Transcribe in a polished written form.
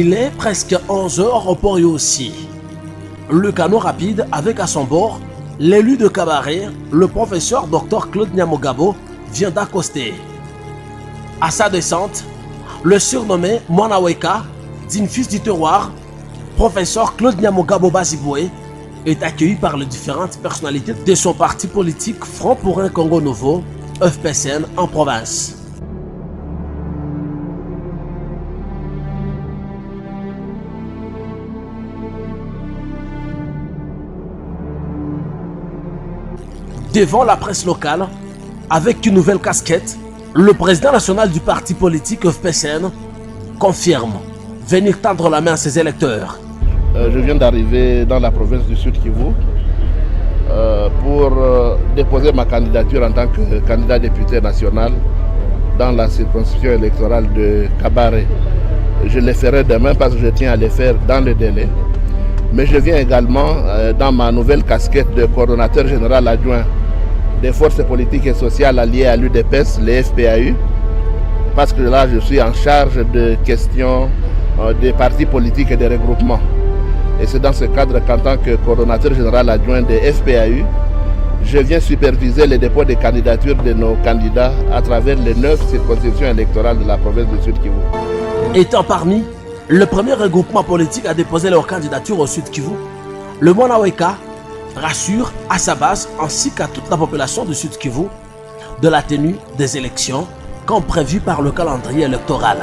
Il est presque 11 heures au port aussi. Le canot rapide avec à son bord l'élu de Kabaré, le professeur Dr Claude Nyamogabo, vient d'accoster. À sa descente, le surnommé Mwanaweka, digne fils du terroir, professeur Claude Nyamogabo Baziboué, est accueilli par les différentes personnalités de son parti politique Front pour un Congo Nouveau, FPCN, en province. Devant la presse locale, avec une nouvelle casquette, le président national du parti politique FPCN confirme venir tendre la main à ses électeurs. Je viens d'arriver dans la province du Sud Kivu pour déposer ma candidature en tant que candidat député national dans la circonscription électorale de Kabaré. Je le ferai demain parce que je tiens à le faire dans le délai. Mais je viens également dans ma nouvelle casquette de coordonnateur général adjoint des forces politiques et sociales alliées à l'UDPS, les FPAU, parce que là je suis en charge de questions des partis politiques et des regroupements. Et c'est dans ce cadre qu'en tant que coordonnateur général adjoint des FPAU, je viens superviser les dépôts de candidatures de nos candidats à travers les 9 circonscriptions électorales de la province du Sud Kivu. Étant parmi le premier regroupement politique à déposer leur candidature au Sud Kivu, le Mwanaweka rassure à sa base ainsi qu'à toute la population du Sud Kivu de la tenue des élections comme prévu par le calendrier électoral.